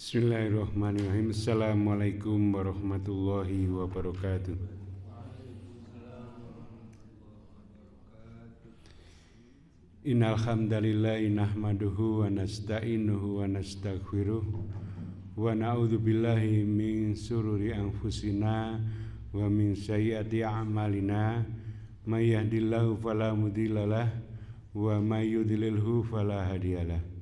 Bismillahirrahmanirrahim. Assalamualaikum warahmatullahi wabarakatuh. Innal hamdalillah nahmaduhu wa nasta'inuhu wa nastaghfiruh wa na'udzu billahi min sururi anfusina wa min sayyiati a'malina may yahdihillahu fala mudhillalah wa may yudlilhu fala hadiyalah.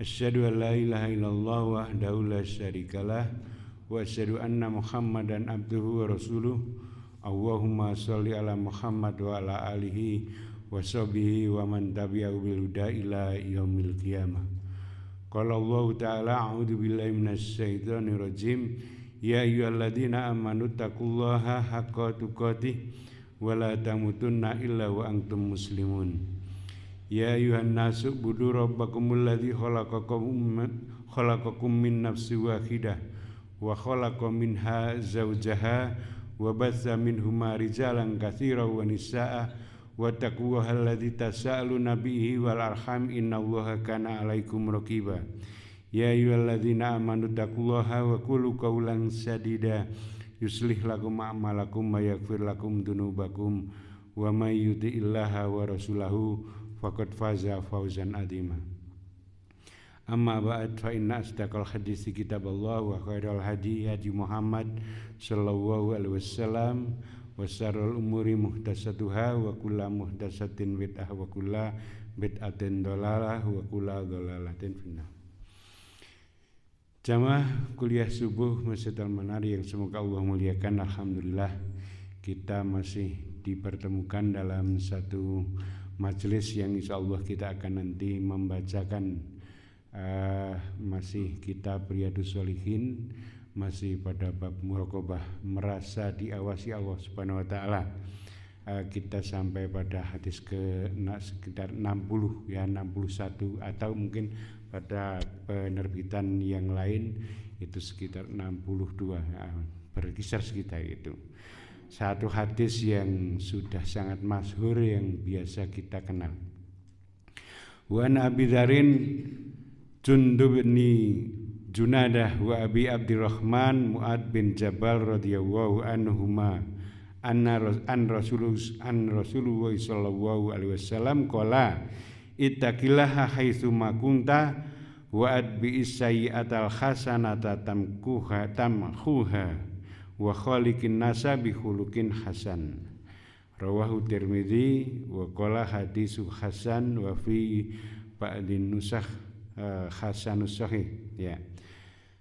Asyhadu an la ilaha illallah wahdahu la syarikalah wa asyhadu anna Muhammadan abduhu wa rasuluh. Allahumma sholli ala Muhammad wa ala alihi wa sahbihi wa man tabi'ahu bil huda ila yaumil qiyamah. Qala Allah ta'ala a'udzu billahi minasy syaithanir rajim. Ya ayyuhalladzina amanu taqullaha haqqa tuqatih wa la tamutunna illa wa antum muslimun. Ya ayuhan nasu budu rabbakumul ladzi khalaqakum min nafsin wahidah wa khalaqa minha zawjaha wa batsa minhuma rijalan katsiran wa nisaa wa taqullaha alladzi tasaaluna bihi wal arham innallaha kana 'alaikum raqiba. Ya ayyuhalladzina amanu taqullaha wa qulu qawlan sadida yuslih lakum a'malakum wa yaghfir lakum dzunubakum wa may yuti'illaha wa rasulahu faqad faza fawzan adzima. Amma ba'd fa inna asdaqal hadits kitaballah wa khairal hadi hadi Muhammad sallallahu alaihi wasallam wa syarrul umuri muhdatsatuha wa kullu muhdatsatin bid'ah wa kullu bid'atin dhalalah wa kullu dhalalatin finnar. Jamaah kuliah subuh Masjid Al-Manar yang semoga Allah muliakan, alhamdulillah kita masih dipertemukan dalam satu majelis yang insyaallah kita akan nanti membacakan masih kitab Riyadhus Shalihin, masih pada bab muraqabah, merasa diawasi Allah Subhanahu wa taala. Kita sampai pada hadis ke sekitar 60 ya, 61 atau mungkin pada penerbitan yang lain itu sekitar 62 ya, berkisar sekitar itu. Satu hadis yang sudah sangat masyhur yang biasa kita kenal. Wa an Abi Dzarin Jundub bin Junadah wa Abi Abdurrahman Mu'ad bin Jabal radhiyallahu anhuma an Rasulullah sallallahu alaihi wasallam qala ittaqillaha haitsu ma kunta wa adbi sayyi'atal hasanata tamkuha wa khaliqin nasa bi khuluqin hasan. Rawahu Tirmidzi wa qala hadisu hasan wa fi ba'din nusakh hasanus sahih ya.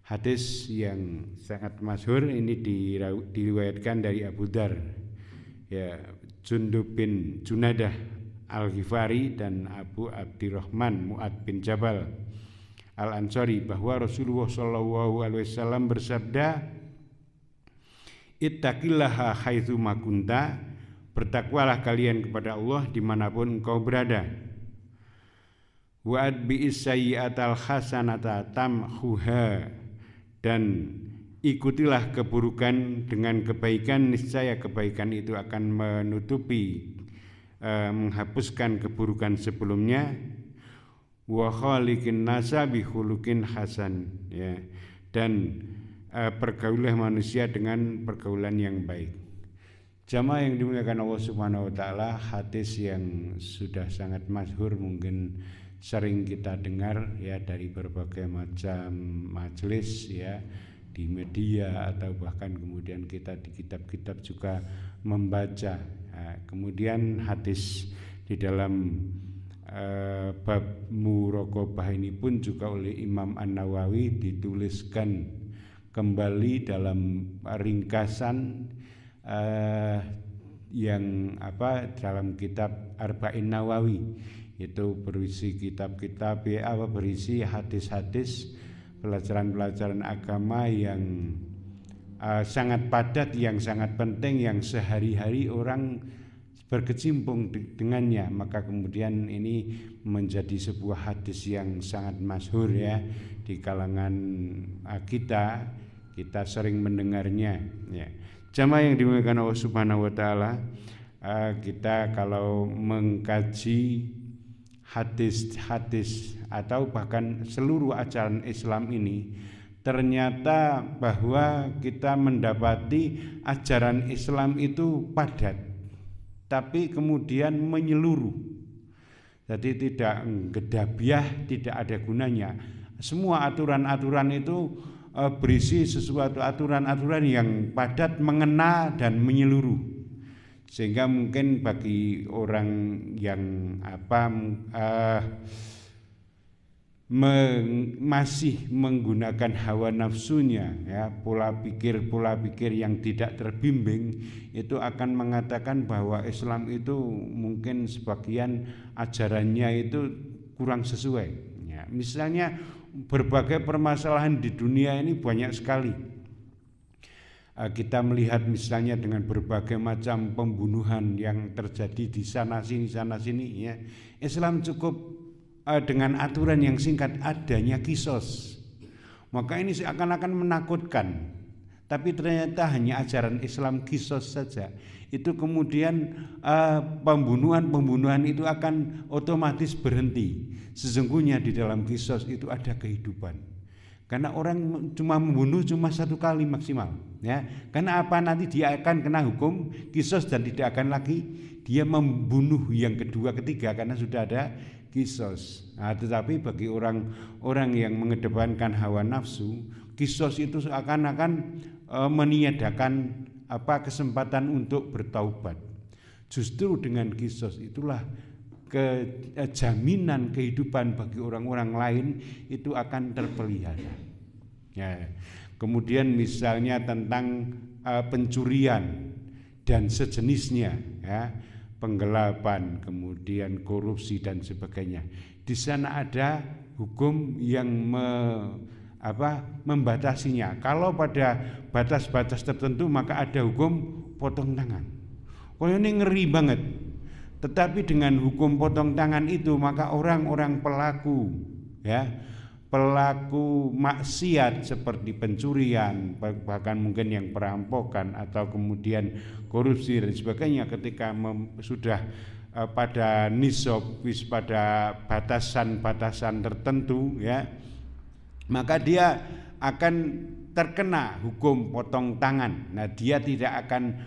Hadis yang sangat masyhur ini diriwayatkan dari Abu Dzar ya, Jundub bin Junadah Al-Ghifari dan Abu Abdurrahman Mu'ad bin Jabal Al-Ansari bahwa Rasulullah sallallahu alaihi wasallam bersabda, ittaqillaha haitsu ma kunta, bertakwalah kalian kepada Allah dimanapun engkau berada. Wa adbi'is sayyi'atal hasanata tamhuha, dan ikutilah keburukan dengan kebaikan, niscaya kebaikan itu akan menutupi menghapuskan keburukan sebelumnya. Wa khaliqin nasa bi khuluqin hasan ya, dan pergaulah manusia dengan pergaulan yang baik. Jamaah yang dimuliakan Allah Subhanahu wa taala, hadis yang sudah sangat masyhur, mungkin sering kita dengar ya dari berbagai macam majelis ya, di media atau bahkan kemudian kita di kitab-kitab juga membaca. Kemudian hadis di dalam bab muraqabah ini pun juga oleh Imam An-Nawawi dituliskan kembali dalam ringkasan yang dalam kitab Arba'in Nawawi, itu berisi kitab-kitab berisi hadis-hadis pelajaran-pelajaran agama yang sangat padat, yang sangat penting, yang sehari-hari orang berkecimpung dengannya. Maka kemudian ini menjadi sebuah hadis yang sangat masyhur ya di kalangan kita sering mendengarnya ya. Jamaah yang dimuliakan Allah Subhanahu wa taala, kita kalau mengkaji hadis-hadis atau bahkan seluruh ajaran Islam ini ternyata bahwa kita mendapati ajaran Islam itu padat, tapi kemudian menyeluruh. Jadi tidak gedabiah, tidak ada gunanya. Semua aturan-aturan itu berisi sesuatu aturan-aturan yang padat, mengena dan menyeluruh. Sehingga mungkin bagi orang yang masih menggunakan hawa nafsunya, ya, pola pikir yang tidak terbimbing, itu akan mengatakan bahwa Islam itu mungkin sebagian ajarannya itu kurang sesuai, ya. Misalnya berbagai permasalahan di dunia ini banyak sekali. Kita melihat misalnya dengan berbagai macam pembunuhan yang terjadi di sana sini, ya. Islam cukup dengan aturan yang singkat, adanya kisos. Maka ini seakan-akan menakutkan, tapi ternyata hanya ajaran Islam kisos saja. Itu kemudian pembunuhan itu akan otomatis berhenti. Sesungguhnya di dalam kisos itu ada kehidupan. Karena orang cuma membunuh cuma satu kali maksimal, ya. Karena apa, nanti dia akan kena hukum kisos dan tidak akan lagi dia membunuh yang kedua ketiga karena sudah ada kisos. Nah, tetapi bagi orang yang mengedepankan hawa nafsu, kisos itu seakan-akan meniadakan kesempatan untuk bertaubat. Justru dengan kisos itulah jaminan kehidupan bagi orang-orang lain itu akan terpelihara. Ya. Kemudian misalnya tentang pencurian dan sejenisnya, ya, penggelapan, kemudian korupsi dan sebagainya. Di sana ada hukum yang membatasinya. Kalau pada batas-batas tertentu maka ada hukum potong tangan. Oh, ini ngeri banget. Tetapi dengan hukum potong tangan itu maka orang-orang pelaku, ya, pelaku maksiat seperti pencurian, bahkan mungkin yang perampokan atau kemudian korupsi dan sebagainya, ketika sudah pada nisab, pada batasan-batasan tertentu, ya, maka dia akan terkena hukum potong tangan. Nah, dia tidak akan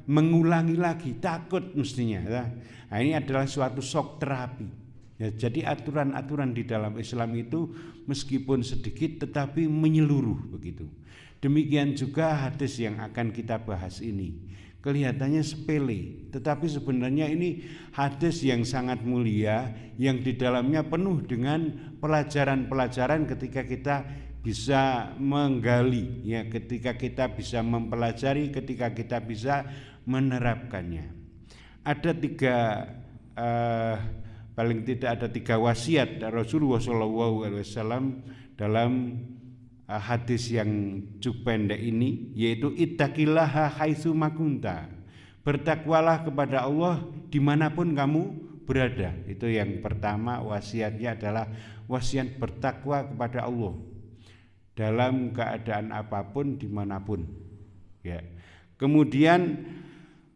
mengulangi lagi, takut mestinya, ya. Nah, ini adalah suatu shock terapi. Ya, jadi aturan-aturan di dalam Islam itu meskipun sedikit tetapi menyeluruh begitu. Demikian juga hadis yang akan kita bahas ini. Kelihatannya sepele, tetapi sebenarnya ini hadis yang sangat mulia, yang di dalamnya penuh dengan pelajaran-pelajaran ketika kita bisa menggali, ya, ketika kita bisa mempelajari, ketika kita bisa menerapkannya. Ada paling tidak ada 3 wasiat Rasulullah SAW dalam hadis yang cukup pendek ini, yaitu ittaqillaha haitsu makunta, bertakwalah kepada Allah dimanapun kamu berada. Itu yang pertama, wasiatnya adalah wasiat bertakwa kepada Allah dalam keadaan apapun dimanapun, ya. Kemudian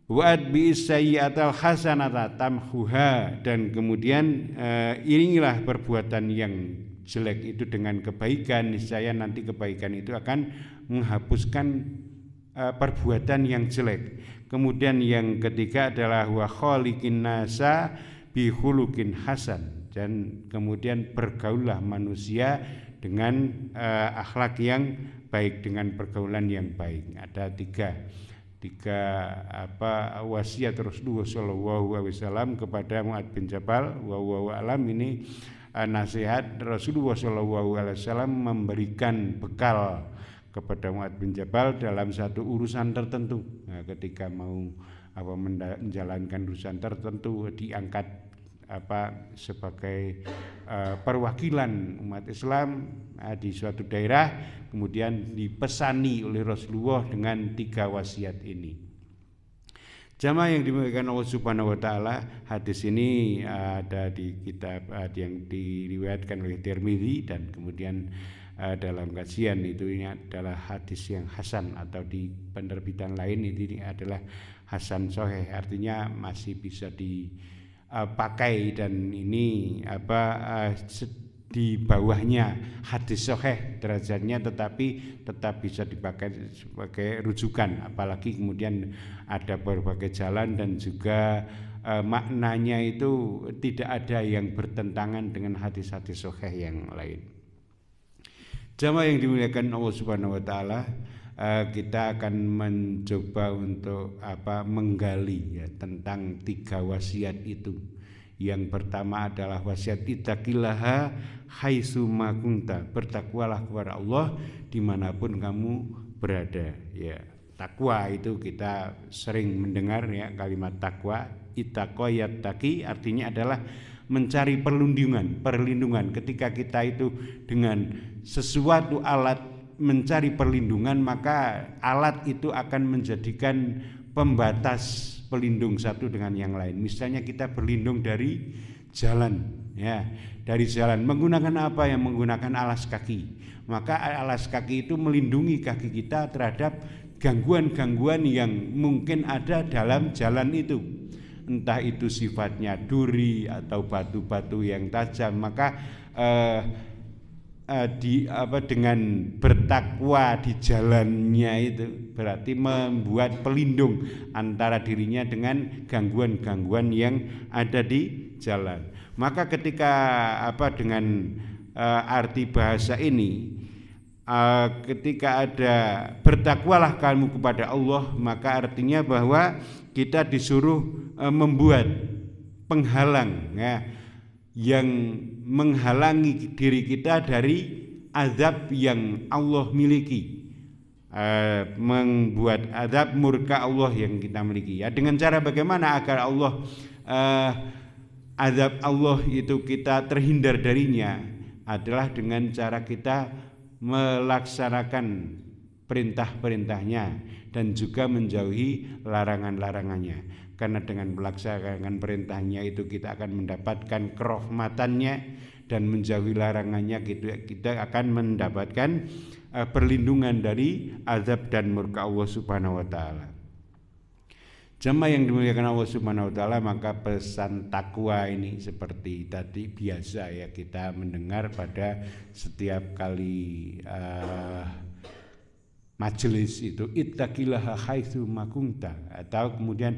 wa'ad bi'is sayyi'atal hasanata tamhuha, dan kemudian iringilah perbuatan yang jelek itu dengan kebaikan, niscaya nanti kebaikan itu akan menghapuskan perbuatan yang jelek. Kemudian yang ketiga adalah wa khaliqin nasa bi khuluqin hasan, dan kemudian bergaullah manusia dengan akhlak yang baik, dengan pergaulan yang baik. Ada tiga wasiat Rasulullah SAW kepada Mu'adz bin Jabal wa alam. Ini nasihat Rasulullah SAW memberikan bekal kepada Mu'adz bin Jabal dalam satu urusan tertentu. Nah, ketika mau menjalankan urusan tertentu, diangkat sebagai perwakilan umat Islam di suatu daerah, kemudian dipesani oleh Rasulullah dengan 3 wasiat ini. Jamaah yang dimuliakan Allah Subhanahu wa taala, hadis ini ada di kitab yang diriwayatkan oleh Tirmidzi, dan kemudian dalam kajian itu ini adalah hadis yang hasan, atau di penerbitan lain ini adalah hasan sahih, artinya masih bisa dipakai, dan ini di bawahnya hadis sahih derajatnya, tetapi tetap bisa dipakai sebagai rujukan, apalagi kemudian ada berbagai jalan dan juga maknanya itu tidak ada yang bertentangan dengan hadis-hadis sahih yang lain. Jamaah yang dimuliakan Allah Subhanahu wa taala, kita akan mencoba untuk menggali ya tentang 3 wasiat itu. Yang pertama adalah wasiat ittaqillaha haitsu ma kunta, bertakwalah kepada Allah dimanapun kamu berada. Ya, takwa itu kita sering mendengar ya kalimat takwa, ittaqa yattaqi, artinya adalah mencari perlindungan. Ketika kita itu dengan sesuatu alat mencari perlindungan, maka alat itu akan menjadikan pembatas pelindung satu dengan yang lain. Misalnya kita berlindung dari jalan, ya, dari jalan menggunakan apa? Yang menggunakan alas kaki. Maka alas kaki itu melindungi kaki kita terhadap gangguan-gangguan yang mungkin ada dalam jalan itu. Entah itu sifatnya duri atau batu-batu yang tajam. Maka dengan bertakwa di jalannya itu berarti membuat pelindung antara dirinya dengan gangguan-gangguan yang ada di jalan. Maka ketika dengan arti bahasa ini, ketika ada bertakwalah kamu kepada Allah, maka artinya bahwa kita disuruh membuat penghalang ya, yang menghalangi diri kita dari azab yang Allah miliki, membuat azab murka Allah yang kita miliki. Ya, dengan cara bagaimana agar Allah azab Allah itu kita terhindar darinya adalah dengan cara kita melaksanakan perintah-perintahnya dan juga menjauhi larangan-larangannya. Karena dengan melaksanakan perintahnya itu kita akan mendapatkan kerahmatannya, dan menjauhi larangannya kita akan mendapatkan perlindungan dari azab dan murka Allah Subhanahu wa taala. Jamaah yang dimuliakan Allah Subhanahu wa taala, maka pesan takwa ini seperti tadi biasa ya kita mendengar pada setiap kali majelis itu, ittaqillaha haitsu ma kunta, atau kemudian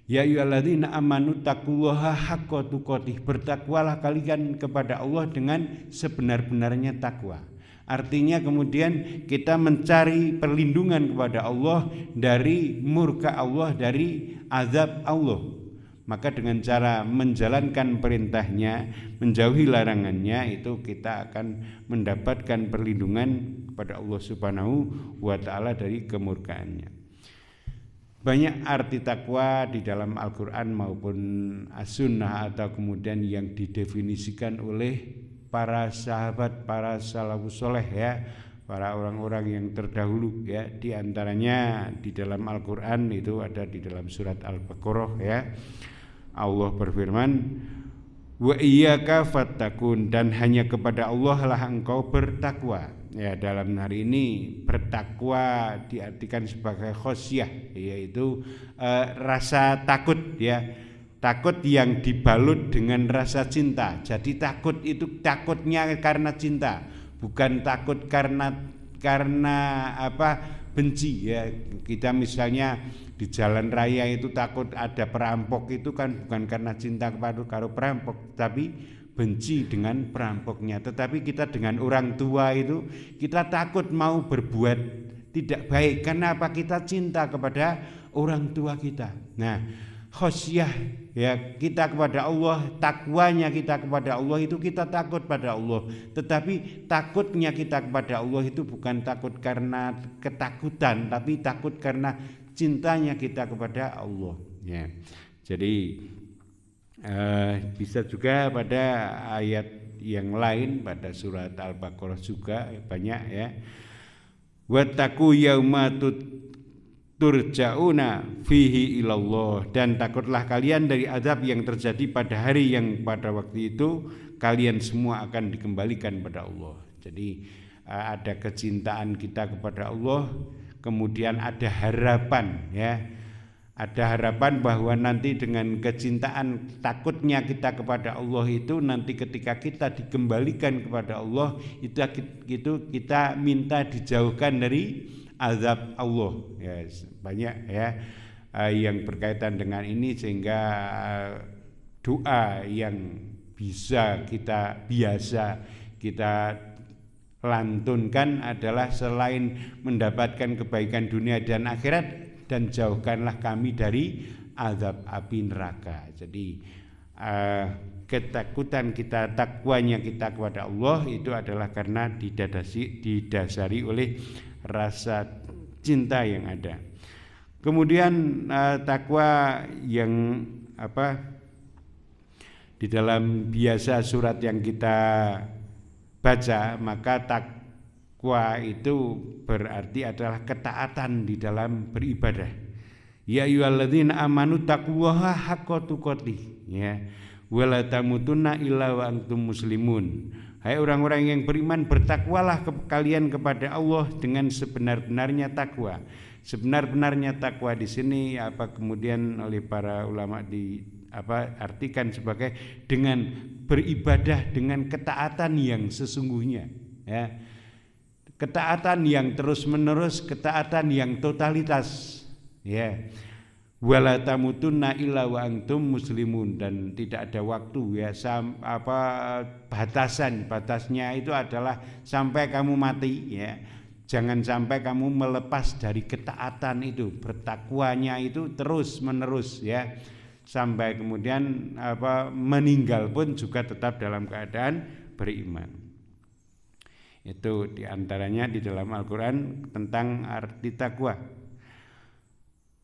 ya ayyuhalladzina amanu taqullaha haqqa tuqatih, bertakwalah kalian kepada Allah dengan sebenar-benarnya takwa. Artinya kemudian kita mencari perlindungan kepada Allah dari murka Allah, dari azab Allah. Maka dengan cara menjalankan perintahnya, menjauhi larangannya, itu kita akan mendapatkan perlindungan kepada Allah Subhanahu wa taala dari kemurkaannya. Banyak arti takwa di dalam Al-Quran maupun As-Sunnah, atau kemudian yang didefinisikan oleh para sahabat, para salafus soleh ya, para orang-orang yang terdahulu ya. Di antaranya di dalam Al-Quran itu ada di dalam surat Al-Baqarah ya. Allah berfirman, wa iyyaka fattakun, dan hanya kepada Allah lah engkau bertakwa. Ya, dalam hari ini bertakwa diartikan sebagai khosyah, yaitu rasa takut ya, takut yang dibalut dengan rasa cinta. Jadi takut itu takutnya karena cinta, bukan takut karena benci ya. Kita misalnya di jalan raya itu takut ada perampok, itu kan bukan karena cinta kepada perampok, tapi benci dengan perampoknya. Tetapi kita dengan orang tua itu kita takut mau berbuat tidak baik. Karena apa? Kita cinta kepada orang tua kita. Nah, khosyah ya kita kepada Allah, takwanya kita kepada Allah itu kita takut pada Allah. Tetapi takutnya kita kepada Allah itu bukan takut karena ketakutan, tapi takut karena cintanya kita kepada Allah ya. Jadi bisa juga pada ayat yang lain, pada surat Al-Baqarah juga banyak ya. Wattaqu yauma turja'una fihi ilallah, dan takutlah kalian dari azab yang terjadi pada hari yang pada waktu itu kalian semua akan dikembalikan pada Allah. Jadi ada kecintaan kita kepada Allah, kemudian ada harapan ya, Ada harapan bahwa nanti dengan kecintaan takutnya kita kepada Allah itu nanti ketika kita dikembalikan kepada Allah itu kita minta dijauhkan dari azab Allah. Ya, banyak ya yang berkaitan dengan ini sehingga doa yang biasa kita lantunkan adalah selain mendapatkan kebaikan dunia dan akhirat, dan jauhkanlah kami dari azab api neraka. Jadi ketakutan kita, takwanya kita kepada Allah itu adalah karena didasari oleh rasa cinta yang ada. Kemudian takwa yang di dalam biasa surat yang kita baca, maka takwa itu berarti adalah ketaatan di dalam beribadah. Ya ayyuhalladzina amanu taqullaha haqqa tuqatih, ya, wala tamutunna illa wa antum muslimun. Hai orang-orang yang beriman, bertakwalah kalian kepada Allah dengan sebenar-benarnya takwa. Sebenar-benarnya takwa di sini kemudian oleh para ulama artikan sebagai dengan beribadah dengan ketaatan yang sesungguhnya, ya. Ketaatan yang terus-menerus, ketaatan yang totalitas, ya. Wala tamutunna illa wa antum muslimun, dan tidak ada waktu, ya, batasnya itu adalah sampai kamu mati, ya. Jangan sampai kamu melepas dari ketaatan itu, bertakwanya itu terus-menerus, ya. Sampai kemudian meninggal pun juga tetap dalam keadaan beriman. Itu diantaranya di dalam Al-Quran tentang arti takwa.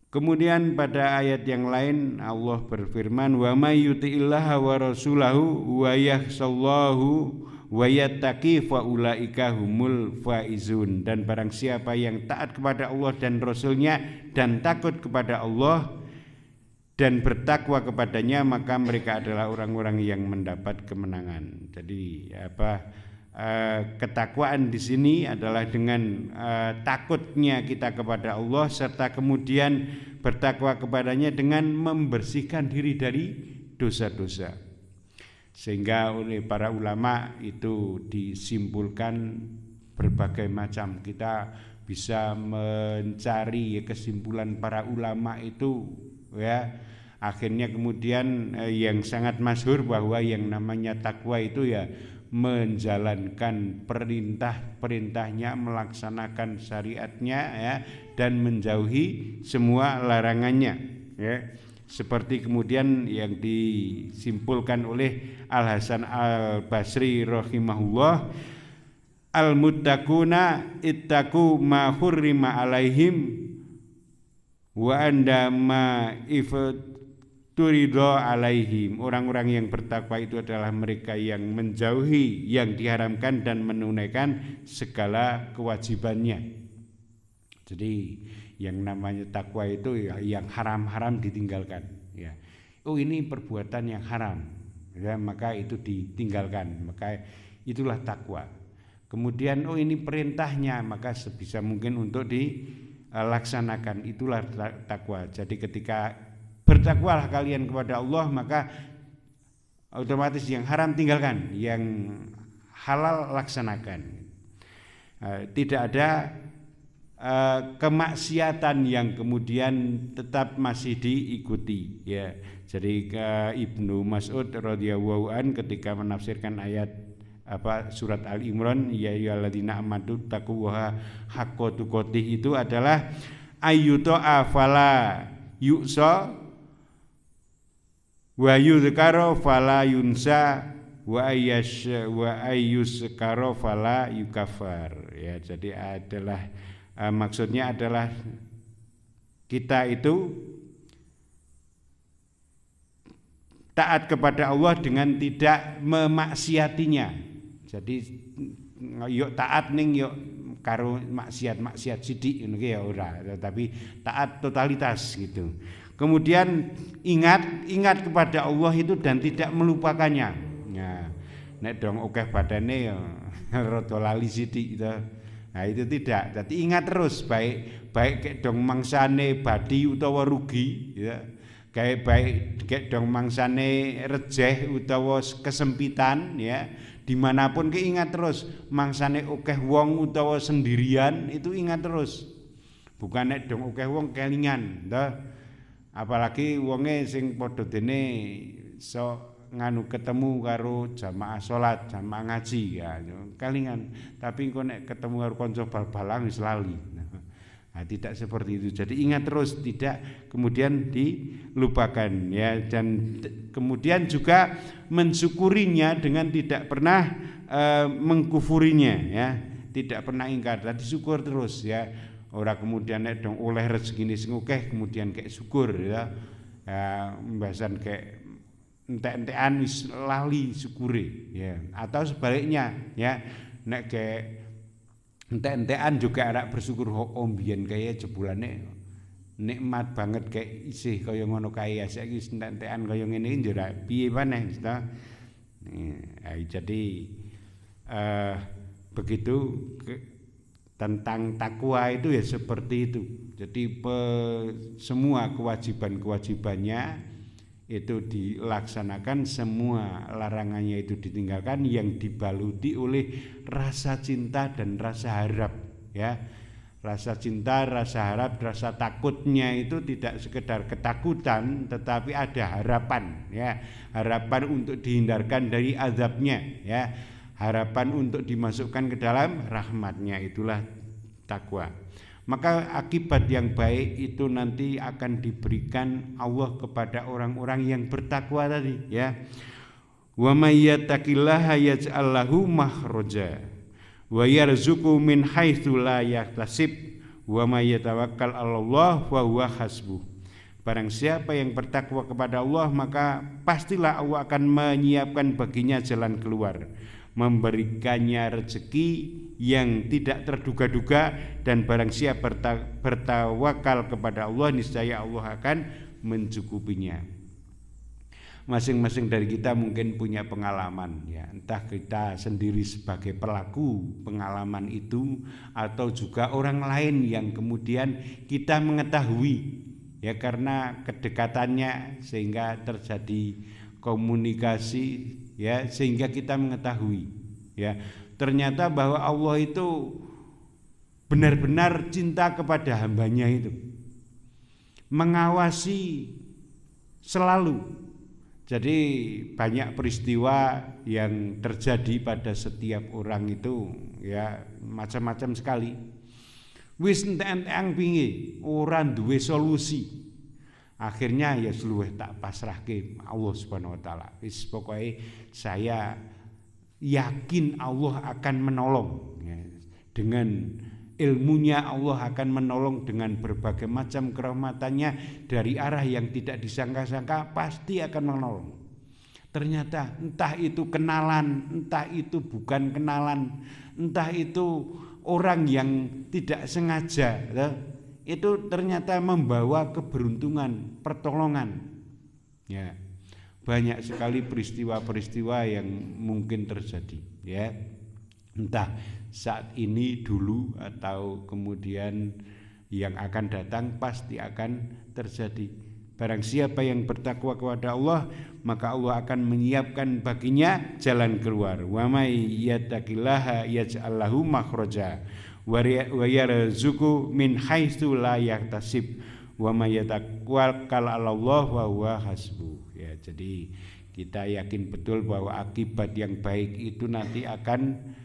Kemudian pada ayat yang lain Allah berfirman, wa may yuti'illaha wa rasulahu wa yakhshallahu wa yattaqi fa ulaika humul faizun. Dan barang siapa yang taat kepada Allah dan Rasulnya dan takut kepada Allah dan bertakwa kepadanya, maka mereka adalah orang-orang yang mendapat kemenangan. Jadi ketakwaan di sini adalah dengan takutnya kita kepada Allah serta kemudian bertakwa kepadanya dengan membersihkan diri dari dosa-dosa. Sehingga oleh para ulama itu disimpulkan berbagai macam. Kita bisa mencari kesimpulan para ulama itu, ya. Akhirnya kemudian yang sangat masyhur bahwa yang namanya takwa itu ya menjalankan perintahnya, melaksanakan syariatnya, ya, dan menjauhi semua larangannya, ya. Seperti kemudian yang disimpulkan oleh Al Hasan Al Basri rahimahullah, al muttaquna ittaqu ma hurrima alaihim wa anda ma turido alaihim. Orang-orang yang bertakwa itu adalah mereka yang menjauhi yang diharamkan dan menunaikan segala kewajibannya. Jadi yang namanya takwa itu ya yang haram-haram ditinggalkan, ya. Oh, ini perbuatan yang haram, ya, maka itu ditinggalkan, maka itulah takwa. Kemudian oh ini perintahnya, maka sebisa mungkin untuk dilaksanakan, itulah takwa. Jadi ketika bertakwalah kalian kepada Allah, maka otomatis yang haram tinggalkan, yang halal laksanakan. Tidak ada kemaksiatan yang kemudian tetap masih diikuti, ya. Jadi Ibnu Mas'ud radhiyallahu an ketika menafsirkan ayat surat Al-Imran, ya ayyuhalladzina amanu taqullaha haqqa tuqatih, itu adalah ayyuta fala yu'sa wa yuzkara fala yunsa wa ayyuskara fala yukafar, ya. Jadi adalah maksudnya adalah kita itu taat kepada Allah dengan tidak memaksiatinya. Jadi yuk taat ning yuk karo maksiat sidik ngono ya ora, tetapi taat totalitas gitu. Kemudian ingat kepada Allah itu dan tidak melupakannya. Nah, nek dong akeh badane ya rada lali sidik gitu. Nah itu tidak. Jadi ingat terus baik kek dong mangsane badi utawa rugi ya. Kayak baik kek dong mangsane rejeh utawa kesempitan ya. Dimanapun ke ingat terus mangsane akeh wong utawa sendirian itu ingat terus. Bukan nek dong akeh wong kelingan, toh. Apalagi wonge sing padha dene nganu ketemu karo jamaah salat, jamaah ngaji ya, kelingan. Tapi engko nek ketemu karo kanca bal-balan wis lali. Nah, tidak seperti itu. Jadi ingat terus, tidak kemudian dilupakan ya, dan kemudian juga mensyukurinya dengan tidak pernah mengkufurinya ya, tidak pernah ingkar. Tadi syukur terus ya. Ora kemudian nek dong oleh rezeki sing akeh kemudian kayak syukur ya. Pembahasan kayak entek-entekan wis lali syukure ya, atau sebaliknya ya, nek kayak entek-entekan juga arak bersyukur mbiyen kaya jebulane nikmat banget kayak isih kaya ngono kae saiki wis entek-entekan kaya ngene iki njur piye maneh to. Jadi begitu tentang takwa itu ya seperti itu. Jadi semua kewajiban-kewajibannya itu dilaksanakan, semua larangannya itu ditinggalkan, yang dibaluti oleh rasa cinta dan rasa harap ya. Rasa cinta, rasa harap, rasa takutnya itu tidak sekedar ketakutan tetapi ada harapan ya. Harapan untuk dihindarkan dari azabnya ya. Harapan untuk dimasukkan ke dalam rahmatnya, itulah takwa. Maka akibat yang baik itu nanti akan diberikan Allah kepada orang-orang yang bertakwa tadi ya. Wa may yattaqillaha yaj'al lahu makhraja wa yarzuqhu min haitsu la yahtasib wa may yatawakkal 'alallah wa huwa hasbuh. Barang siapa yang bertakwa kepada Allah, maka pastilah Allah akan menyiapkan baginya jalan keluar, memberikannya rezeki yang tidak terduga-duga, dan barang siapa bertawakal kepada Allah, niscaya Allah akan mencukupinya. Masing-masing dari kita mungkin punya pengalaman ya, entah kita sendiri sebagai pelaku pengalaman itu atau juga orang lain yang kemudian kita mengetahui ya, karena kedekatannya sehingga terjadi komunikasi ya, sehingga kita mengetahui ya, ternyata bahwa Allah itu benar-benar cinta kepada hambanya itu, mengawasi selalu. Jadi banyak peristiwa yang terjadi pada setiap orang itu ya, macam-macam sekali. Wis entek-entek pingi ora duwe solusi. Akhirnya ya seluwih tak pasrahke Allah Subhanahu wa taala. Wis pokoke saya yakin Allah akan menolong ya. Dengan ilmunya Allah akan menolong, dengan berbagai macam kerahmatannya dari arah yang tidak disangka-sangka pasti akan menolong. Ternyata entah itu kenalan, entah itu bukan kenalan, entah itu orang yang tidak sengaja ya, itu ternyata membawa keberuntungan, pertolongan ya. Banyak sekali peristiwa-peristiwa yang mungkin terjadi ya, entah saat ini dulu atau kemudian yang akan datang pasti akan terjadi. Barang siapa yang bertakwa kepada Allah, maka Allah akan menyiapkan baginya jalan keluar. Wa may yattaqillaha yaj'al lahu makhraja wa yarzuqhu min haitsu la yahtasib wa may yatawakkal 'alallah wa huwa hasbuh. Ya, jadi kita yakin betul bahwa akibat yang baik itu nanti akan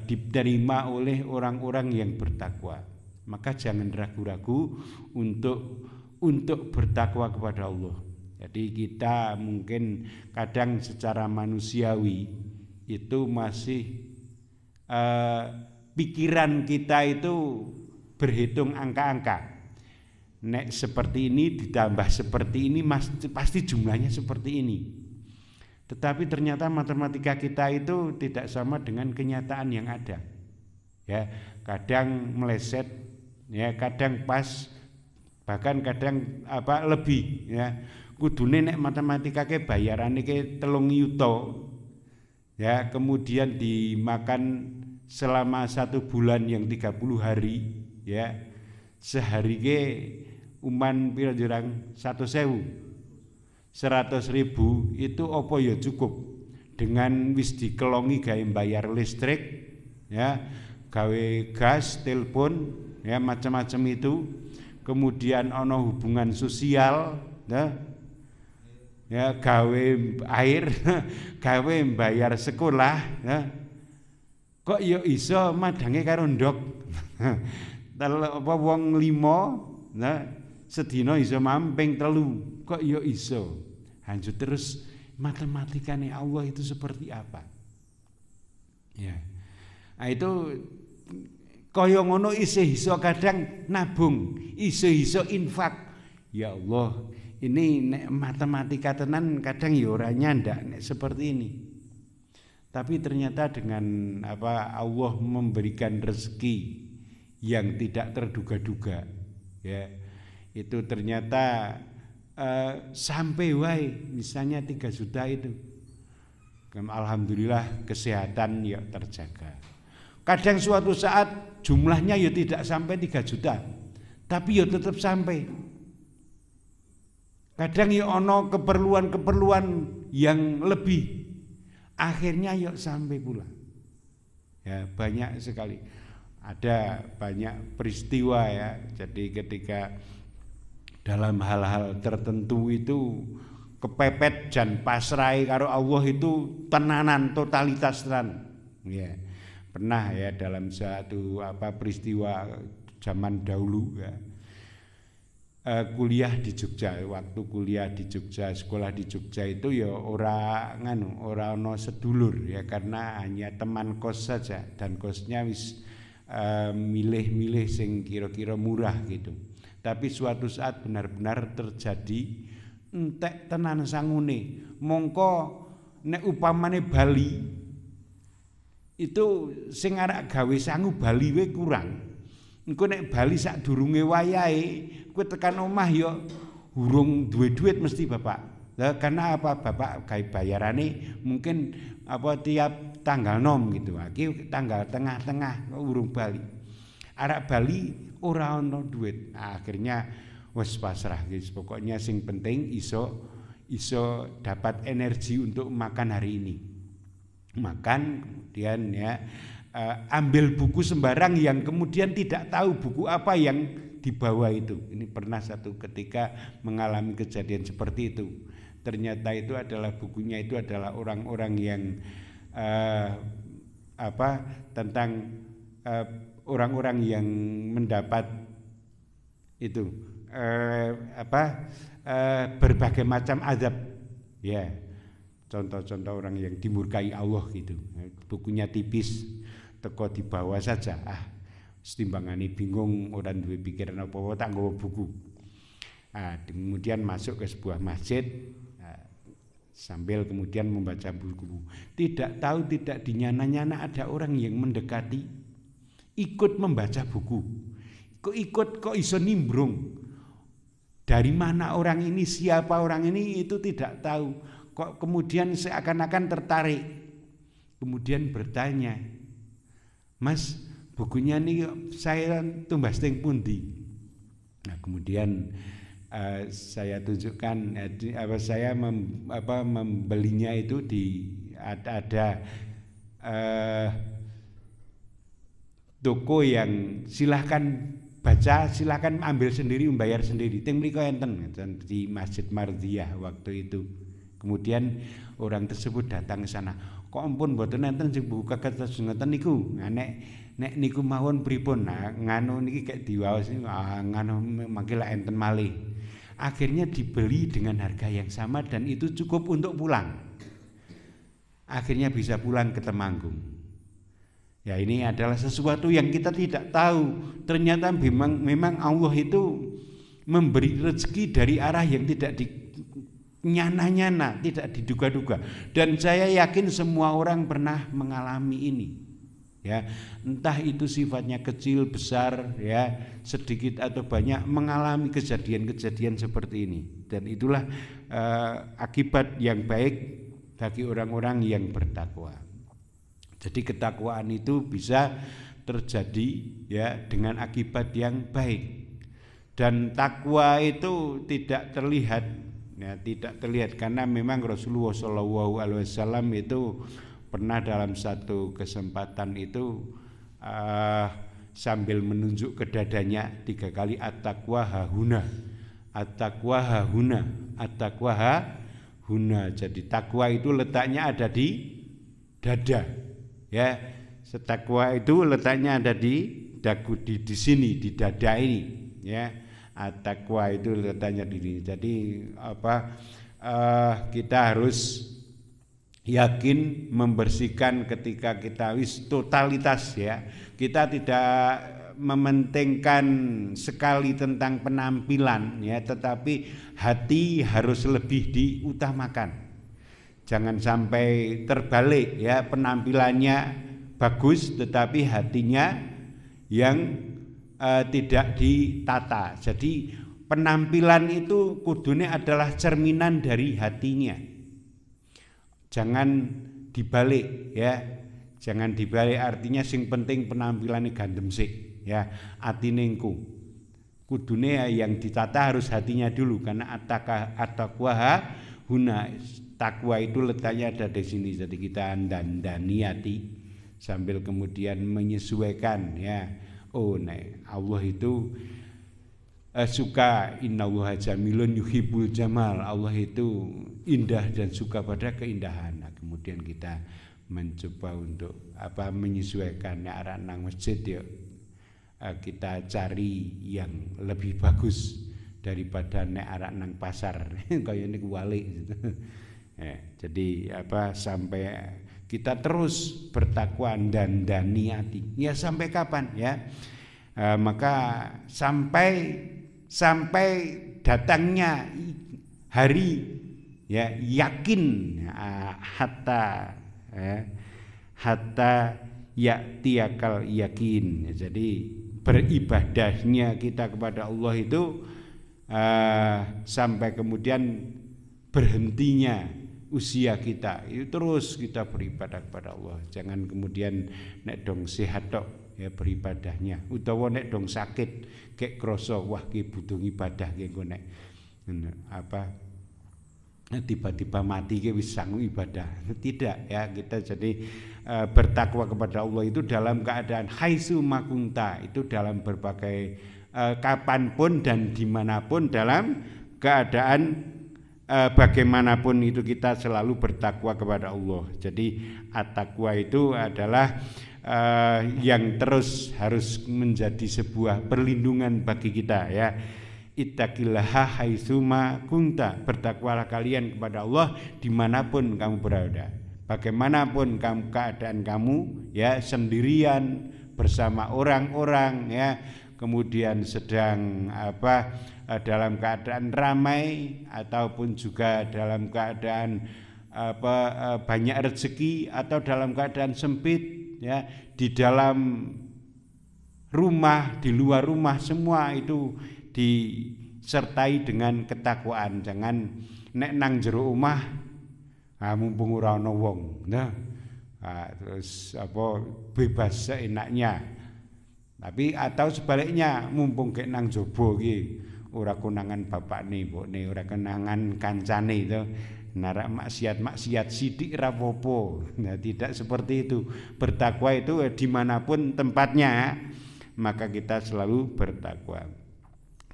diterima oleh orang-orang yang bertakwa. Maka jangan ragu-ragu untuk bertakwa kepada Allah. Jadi kita mungkin kadang secara manusiawi itu masih pikiran kita itu berhitung angka-angka. Nek seperti ini ditambah seperti ini pasti jumlahnya seperti ini. Tetapi ternyata matematika kita itu tidak sama dengan kenyataan yang ada. Ya, kadang meleset, ya, kadang pas, bahkan kadang lebih. Ya, kudune nek matematika ke bayaran ke 3 yuta, ya, kemudian dimakan selama 1 bulan yang 30 hari ya, sehari ke uman pira jurang 100.000 itu apa ya cukup dengan wis dikelongi gawe bayar listrik ya, gawe gas, telepon ya, macam-macam itu, kemudian ono hubungan sosial ya, gawe air gawe bayar sekolah ya, kok ya iso madange karo ndok apa wong 5 nah sedina iso mamping 3, kok ya iso. Lanjut terus, matematikane Allah itu seperti apa ya. Nah itu kaya ngono isih iso kadang nabung, iso infak. Ya Allah, ini nek matematika tenan kadang ya ora nyandak nek seperti ini. Tapi ternyata dengan Allah memberikan rezeki yang tidak terduga-duga ya, itu ternyata sampai wae misalnya 3 juta itu, alhamdulillah kesehatan ya terjaga. Kadang suatu saat jumlahnya ya tidak sampai 3 juta, tapi ya tetap sampai. Kadang ya ono keperluan yang lebih, akhirnya ya sampai pula. Ya banyak sekali, ada banyak peristiwa ya. Jadi ketika dalam hal-hal tertentu itu kepepet dan pasrai karo Allah itu tenanan, totalitas tenan. Ya. Pernah ya dalam satu peristiwa zaman dahulu ya, kuliah di Jogja, waktu kuliah di Jogja, sekolah di Jogja itu ya ora ono sedulur ya, karena hanya teman kos saja, dan kosnya wis milih-milih sing kira-kira murah gitu. Tapi suatu saat benar-benar terjadi entek tenan sangune, mongko nek upamane Bali itu sing arek gawe sangu Bali we kurang. Engko nek Bali sak durunge wayahe kowe tekan omah ya urung duwe duit mesti bapak. Lah karena apa? Bapak gawe bayarane mungkin tiap tanggal 6 gitu. Iki tanggal tengah-tengah urung Bali. Arek Bali ora ono duit. Nah, akhirnya wis pasrah guys. Pokoknya sing penting iso dapat energi untuk makan hari ini. Makan kemudian ya ambil buku sembarang yang kemudian tidak tahu buku apa yang dibawa itu. Ini pernah satu ketika mengalami kejadian seperti itu. Ternyata itu adalah bukunya itu adalah orang-orang yang tentang orang-orang yang mendapat itu berbagai macam azab ya. Contoh-contoh orang yang dimurkai Allah gitu. Bukunya tipis, teko di bawah saja. Setimbangane bingung, orang duwe pikiran apa-apa tak nggawa buku. Kemudian masuk ke sebuah masjid sambil kemudian membaca buku. Tidak tahu, tidak dinyana-nyana ada orang yang mendekati, ikut membaca buku. Kok iso nimbrung. Dari mana orang ini, siapa orang ini itu tidak tahu. Kok kemudian seakan-akan tertarik, kemudian bertanya, Mas, bukunya ini saya tumbas teng pundi? Nah, kemudian saya tunjukkan, saya membelinya itu ada toko yang silahkan baca, silahkan ambil sendiri, membayar sendiri. Teng mriko enten di Masjid Mardiyah waktu itu. Kemudian orang tersebut datang ke sana. Kok ampun mboten enten sing buku kados ngoten niku. Nek niku mawon pripun? Nganu niki kayak diwaos nganu mangke lak enten malih. Akhirnya dibeli dengan harga yang sama dan itu cukup untuk pulang. Akhirnya bisa pulang ke Temanggung. Ya ini adalah sesuatu yang kita tidak tahu. Ternyata memang Allah itu memberi rezeki dari arah yang tidak nyana-nyana, tidak diduga-duga. Dan saya yakin semua orang pernah mengalami ini. Ya, entah itu sifatnya kecil, besar, ya, sedikit atau banyak mengalami kejadian-kejadian seperti ini. Dan itulah akibat yang baik bagi orang-orang yang bertakwa. Jadi ketakwaan itu bisa terjadi ya dengan akibat yang baik. Dan takwa itu tidak terlihat, ya, tidak terlihat karena memang Rasulullah SAW itu pernah dalam satu kesempatan itu sambil menunjuk ke dadanya 3 kali, at-taqwa hahuna, at-taqwa hahuna, at-taqwa hahuna. Jadi takwa itu letaknya ada di dada, ya. Takwa itu letaknya ada di dagu, di sini, di dada ini, ya. At-taqwa itu letaknya di sini. Jadi kita harus yakin membersihkan ketika kita totalitas, ya. Kita tidak mementingkan sekali tentang penampilan, ya, tetapi hati harus lebih diutamakan. Jangan sampai terbalik, ya, penampilannya bagus tetapi hatinya yang tidak ditata. Jadi penampilan itu kudune adalah cerminan dari hatinya. Jangan dibalik, ya. Jangan dibalik, artinya sing penting penampilannya gandem sik, ya. Atine engko. Kudune yang ditata harus hatinya dulu, karena at-taqwa huna, takwa itu letaknya ada di sini. Jadi kita dandani hati sambil kemudian menyesuaikan, ya. Oh, Allah itu suka, innallaha jamilun yuhibbul jamal. Allah itu indah dan suka pada keindahan. Nah, kemudian kita mencoba untuk menyesuaikannya. Arek nang masjid, ya, kita cari yang lebih bagus daripada nek arek nang pasar. Kaya niku walik gitu. Ya, jadi sampai kita terus bertakwa dan niati. Ya, sampai kapan, ya? Maka sampai datangnya hari, ya, yakin, hatta ya'tiyakal yakin. Jadi beribadahnya kita kepada Allah itu sampai kemudian berhentinya usia kita itu terus kita beribadah kepada Allah. Jangan kemudian nek dong sehat tok, ya, beribadahnya, utawa nek dong sakit kek krasa wah ki butuh ibadah ki engko nek tiba-tiba mati ki wis sanggup ibadah. Tidak, ya. Kita jadi bertakwa kepada Allah itu dalam keadaan haitsu makunta, itu dalam berbagai kapanpun dan dimanapun, dalam keadaan bagaimanapun itu kita selalu bertakwa kepada Allah. Jadi at-taqwa itu adalah yang terus harus menjadi sebuah perlindungan bagi kita, ya. Ittaqillaha haitsuma kunta, bertakwalah kalian kepada Allah dimanapun kamu berada, bagaimanapun keadaan kamu, ya, sendirian, bersama orang-orang, ya, kemudian sedang dalam keadaan ramai ataupun juga dalam keadaan banyak rezeki atau dalam keadaan sempit, ya, di dalam rumah, di luar rumah, semua itu disertai dengan ketakwaan. Jangan nek nang jero omah mumpung ora ana wong, terus bebas seenaknya. Tapi atau sebaliknya, mumpung kek nang jaba iki ora konangan bapakne, mbokne, ora konangan kancane itu, narak maksiat sidik ra apa-apa. Nah, tidak seperti itu. Bertakwa itu dimanapun tempatnya, maka kita selalu bertakwa.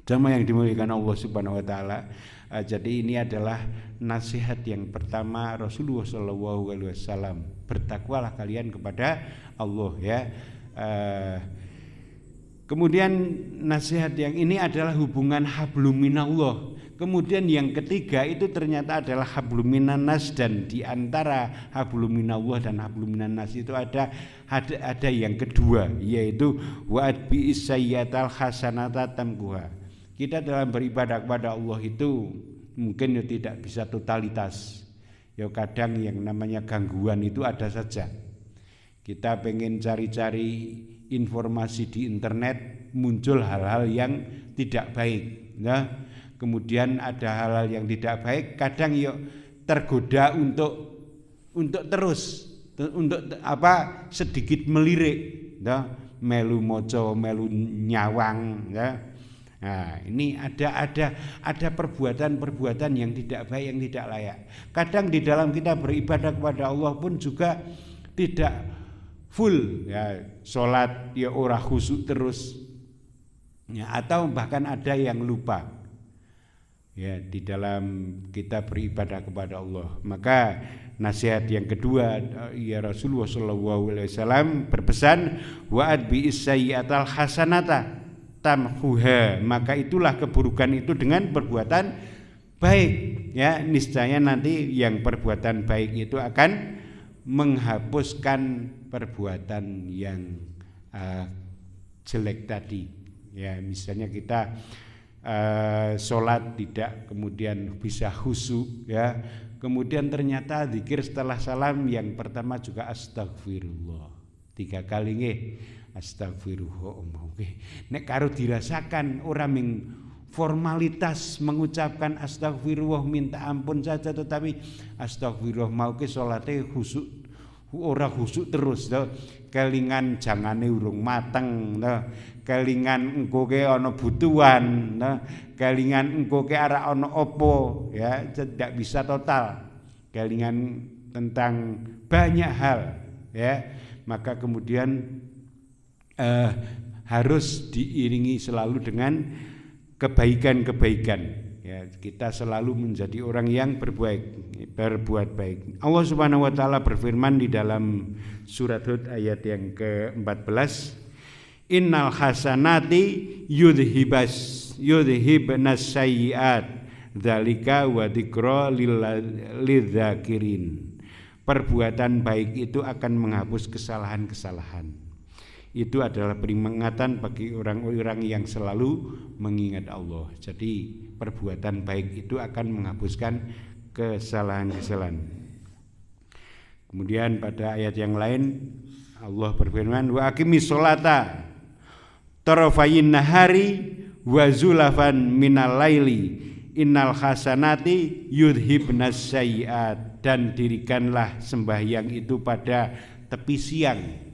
Jamaah yang dimuliakan Allah Subhanahu wa taala. Jadi ini adalah nasihat yang pertama Rasulullah SAW. Bertakwalah kalian kepada Allah, ya. Kemudian nasihat yang ini adalah hubungan hablum minallah. Kemudian yang ketiga itu ternyata adalah hablum minannas, dan di antara hablum minallah dan hablum minannas itu ada yang kedua, yaitu wa'ad bi'is sayyatal hasanata tamkuha. Kita dalam beribadah kepada Allah itu mungkin tidak bisa totalitas. Ya, kadang yang namanya gangguan itu ada saja. Kita pengen cari-cari informasi di internet, muncul hal-hal yang tidak baik. Nah, kemudian ada hal-hal yang tidak baik, kadang yuk tergoda untuk terus untuk apa sedikit melirik, melu moco, melu nyawang, Nah, ini ada perbuatan-perbuatan yang tidak baik, yang tidak layak. Kadang di dalam kita beribadah kepada Allah pun juga tidak full, ya, sholat ya ora khusyuk terus, ya, atau bahkan ada yang lupa, ya, di dalam kita beribadah kepada Allah. Maka nasihat yang kedua, ya Rasulullah SAW berpesan, wa'ad bi'is sayyi'atal hasanata tamhuha, maka itulah keburukan itu dengan perbuatan baik, ya, niscaya nanti yang perbuatan baik itu akan menghapuskan perbuatan yang jelek tadi, ya. Misalnya kita sholat tidak kemudian bisa khusyuk, ya, kemudian ternyata zikir setelah salam yang pertama juga astagfirullah 3 kali nggih, astagfirullah. Nek karo dirasakan orang ming formalitas mengucapkan astagfirullah minta ampun saja, tetapi astagfirullah mau ke salate khusyuk, ora khusyuk terus, kelingan jangane urung mateng, kelingan engko ke ana butuhan, kelingan engko ke arek ana apa, ya, tidak bisa total, kelingan tentang banyak hal, ya, maka kemudian harus diiringi selalu dengan kebaikan-kebaikan, ya, kita selalu menjadi orang yang berbuat baik. Allah Subhanahu wa taala berfirman di dalam surat Hud ayat yang ke-14, innal hasanati yudhibnas sayyiat dzalika wa dzikra lidzakirin. Perbuatan baik itu akan menghapus kesalahan-kesalahan. Itu adalah peringatan bagi orang-orang yang selalu mengingat Allah. Jadi perbuatan baik itu akan menghapuskan kesalahan-kesalahan. Kemudian pada ayat yang lain Allah berfirman, wa aqimis sholata tarafayin nahari wa zulafan minal laili innal hasanati yudhibnas sayyiat, dan dirikanlah sembahyang itu pada tepi siang.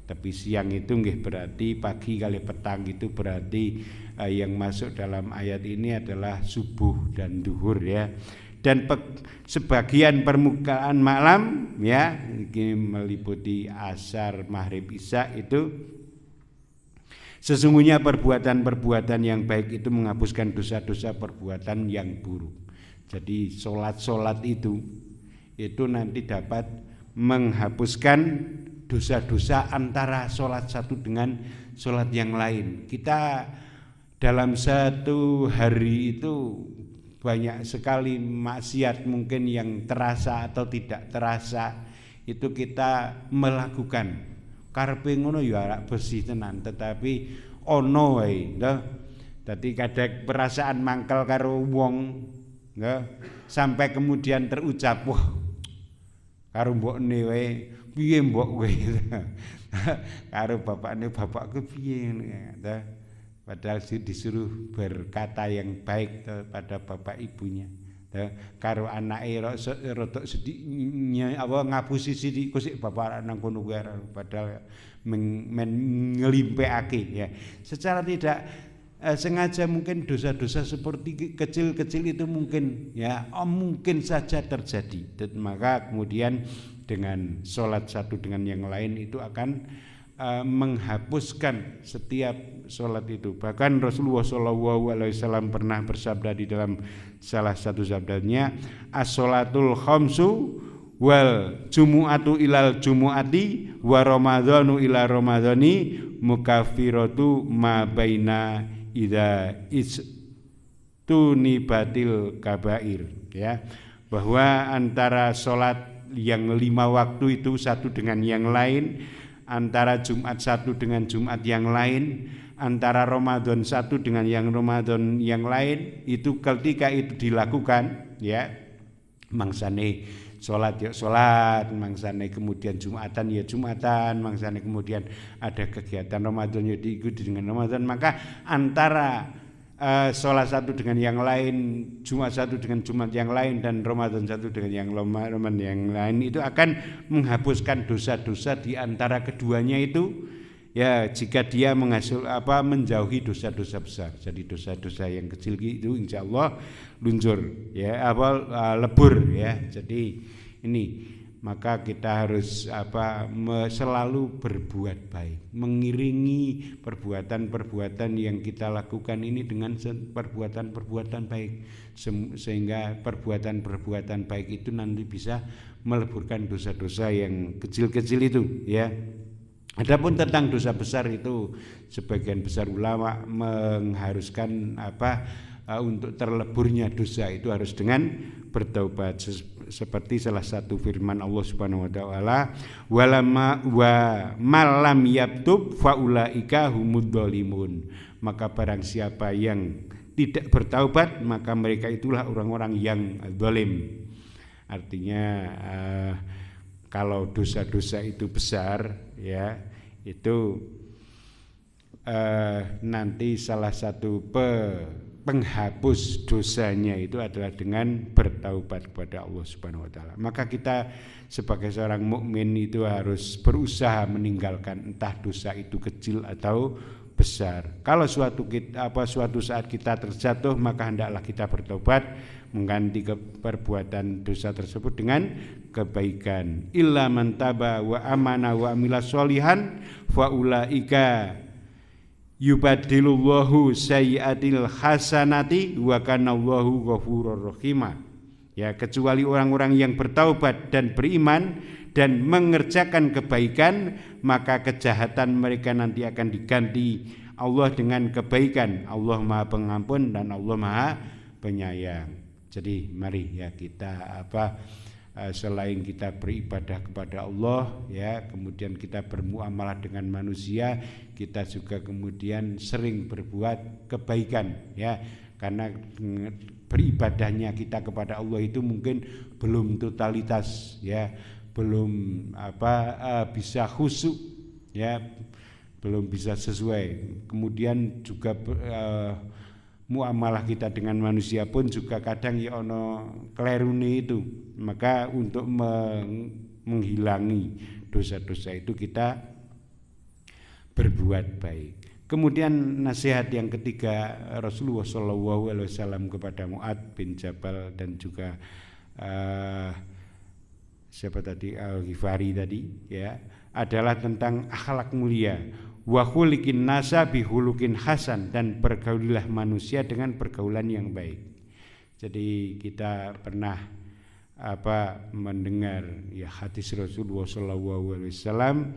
Tepi siang itu nggih berarti pagi kali petang, itu berarti yang masuk dalam ayat ini adalah subuh dan duhur, ya. Dan sebagian permukaan malam, ya, ini meliputi asar, maghrib, isya, itu sesungguhnya perbuatan-perbuatan yang baik itu menghapuskan dosa-dosa perbuatan yang buruk. Jadi sholat itu nanti dapat menghapuskan dosa-dosa antara sholat satu dengan sholat yang lain. Kita dalam satu hari itu banyak sekali maksiat mungkin yang terasa atau tidak terasa itu kita melakukan. Karepe ngono ya arak bersih tenan, tetapi ono wae, dadi kadang perasaan mangkel karo wong, sampai kemudian terucap, wah, karo mbokne wae piye mbok kowe, karo bapakne bapakku piye, padahal disuruh berkata yang baik pada bapak ibunya, karo anake rodok sediknya apa ngapusi sithik kok bapak nang kono kuwi, padahal ngelimpekake, ya. Secara tidak sengaja mungkin dosa-dosa seperti kecil-kecil itu mungkin, ya, mungkin saja terjadi. Maka kemudian dengan sholat satu dengan yang lain itu akan menghapuskan setiap sholat itu. Bahkan Rasulullah SAW pernah bersabda di dalam salah satu sabdanya, as-sholatul khamsu wal jumu'atu ilal jumu'ati wa ramadhanu ila ramadhani mukafiratu ma baina idza istunibatil kabair, ya, bahwa antara sholat yang 5 waktu itu satu dengan yang lain, antara Jumat satu dengan Jumat yang lain, antara Ramadan satu dengan yang Ramadan yang lain, itu ketika itu dilakukan, ya, mangsane sholat ya sholat, mangsane kemudian Jumatan ya Jumatan, mangsane kemudian ada kegiatan Ramadan ya diikuti dengan Ramadan, maka antara sholat satu dengan yang lain, Jumat satu dengan Jumat yang lain, dan Ramadan satu dengan yang Ramadan yang lain, itu akan menghapuskan dosa-dosa di antara keduanya itu. Ya, jika dia menjauhi dosa-dosa besar. Jadi dosa-dosa yang kecil itu insya Allah luntur, ya, lebur, ya. Jadi ini, maka kita harus selalu berbuat baik, mengiringi perbuatan-perbuatan yang kita lakukan ini dengan perbuatan-perbuatan baik, sehingga perbuatan-perbuatan baik itu nanti bisa meleburkan dosa-dosa yang kecil-kecil itu, ya. Adapun tentang dosa besar itu sebagian besar ulama mengharuskan untuk terleburnya dosa itu harus dengan bertaubat, seperti salah satu firman Allah Subhanahu wa taala, wa malam yabtub faulaika humud dzalimun. Maka barang siapa yang tidak bertaubat, maka mereka itulah orang-orang yang zalim. Artinya kalau dosa-dosa itu besar, ya, itu nanti salah satu penghapus dosanya itu adalah dengan bertaubat kepada Allah Subhanahu wa taala. Maka kita sebagai seorang mukmin itu harus berusaha meninggalkan entah dosa itu kecil atau besar. Kalau suatu saat kita terjatuh, maka hendaklah kita bertobat, mengganti perbuatan dosa tersebut dengan kebaikan. Illa man taba wa amana wa amila sholihan fa ulaika yubadilullahu sayyiatil hasanati wa kanallahu ghafurur rahima. Ya, kecuali orang-orang yang bertaubat dan beriman dan mengerjakan kebaikan, maka kejahatan mereka nanti akan diganti Allah dengan kebaikan. Allah Maha Pengampun dan Allah Maha Penyayang. Jadi mari ya kita selain kita beribadah kepada Allah, ya, kemudian kita bermuamalah dengan manusia, kita juga kemudian sering berbuat kebaikan, ya, karena beribadahnya kita kepada Allah itu mungkin belum totalitas, ya, belum bisa khusyuk, ya, belum bisa sesuai. Kemudian juga muamalah kita dengan manusia pun juga kadang ya ono klerune itu. Maka untuk menghilangi dosa-dosa itu kita berbuat baik. Kemudian nasihat yang ketiga Rasulullah SAW kepada Mu'adz bin Jabal dan juga siapa tadi, Al-Ghifari tadi, ya, adalah tentang akhlak mulia. Wa khuliqin nasa bihulukin hasan, dan pergaulilah manusia dengan pergaulan yang baik. Jadi kita pernah mendengar ya hadis Rasulullah SAW,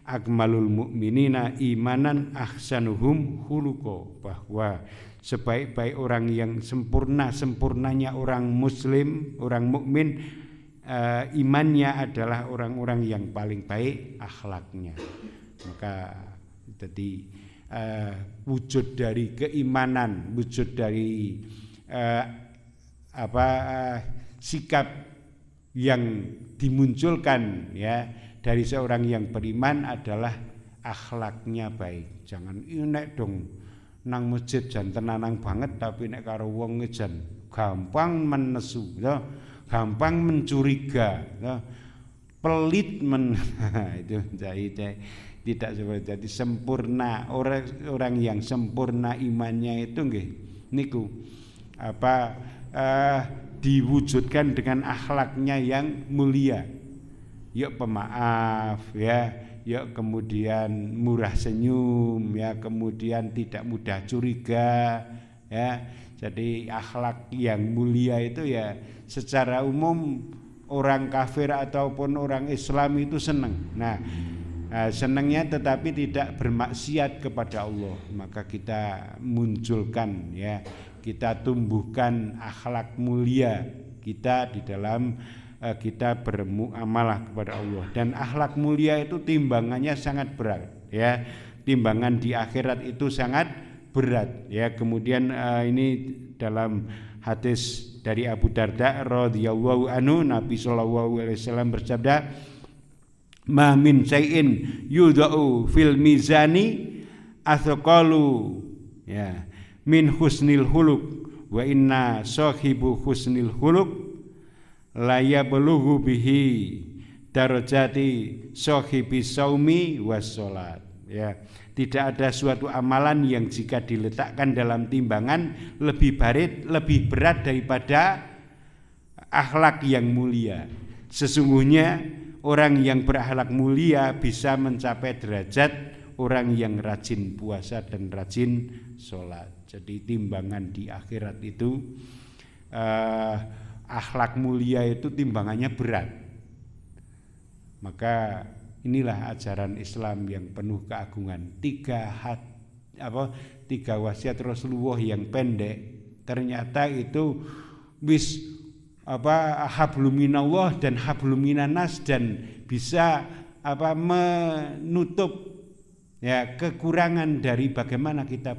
akmalul mu'minina imanan ahsanuhum khuluqa, bahwa sebaik-baik orang yang sempurnanya orang muslim, orang mukmin, imannya adalah orang-orang yang paling baik akhlaknya. Maka jadi wujud dari keimanan, wujud dari sikap yang dimunculkan, ya, dari seorang yang beriman adalah akhlaknya baik. Jangan nek dong nang masjid jan tenanang banget, tapi nek karo wong jan gampang menesu, ya, gampang mencuriga, ya, pelit itu tidak seperti. Jadi sempurna, orang yang sempurna imannya itu nggih niku diwujudkan dengan akhlaknya yang mulia. Yuk pemaaf, ya, yuk kemudian murah senyum, ya, kemudian tidak mudah curiga, ya. Jadi akhlak yang mulia itu ya secara umum orang kafir ataupun orang Islam itu senang. Nah, senangnya tetapi tidak bermaksiat kepada Allah, maka kita munculkan, ya, kita tumbuhkan akhlak mulia kita di dalam kita bermuamalah kepada Allah. Dan akhlak mulia itu timbangannya sangat berat, ya, timbangan di akhirat itu sangat berat, ya. Kemudian ini dalam hadis dari Abu Darda radhiyallahu anhu, Nabi sallallahu alaihi wasallam bersabda, ma min syai'in yudau fil mizani athqalu, ya, min husnil huluk wa inna sahibu husnil huluk la yablughu bihi darajati sahibi saumi was salat. Ya, tidak ada suatu amalan yang jika diletakkan dalam timbangan lebih berat daripada akhlak yang mulia. Sesungguhnya orang yang berakhlak mulia bisa mencapai derajat orang yang rajin puasa dan rajin sholat. Jadi timbangan di akhirat itu akhlak mulia itu timbangannya berat. Maka inilah ajaran Islam yang penuh keagungan. Tiga wasiat Rasulullah yang pendek ternyata itu hablum minallah dan hablum minanas, dan bisa menutup ya kekurangan dari bagaimana kita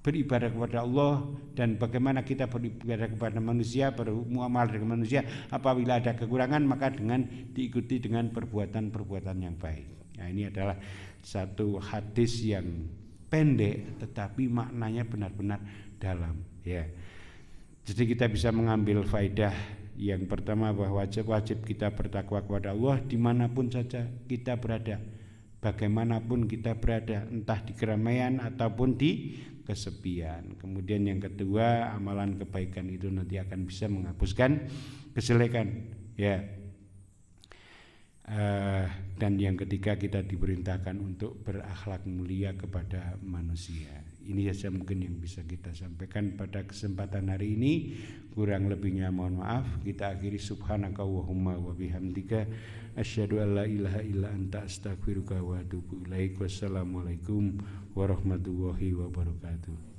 beribadah kepada Allah dan bagaimana kita beribadah kepada manusia, bermuamalah dengan manusia. Apabila ada kekurangan maka dengan diikuti dengan perbuatan-perbuatan yang baik. Nah, ini adalah satu hadis yang pendek tetapi maknanya benar-benar dalam, ya. Jadi kita bisa mengambil faedah yang pertama bahwa wajib kita bertakwa kepada Allah dimanapun saja kita berada, bagaimanapun kita berada, entah di keramaian ataupun di kesepian. Kemudian yang kedua, amalan kebaikan itu nanti akan bisa menghapuskan kejelekan, ya. Dan yang ketiga, kita diperintahkan untuk berakhlak mulia kepada manusia. Ini saja mungkin yang bisa kita sampaikan pada kesempatan hari ini. Kurang lebihnya mohon maaf. Kita akhiri subhanaka wahumma wa bihamdika asyhadu an la ilaha illa anta astaghfiruka wa atubu ilaik. Wassalamualaikum warahmatullahi wabarakatuh.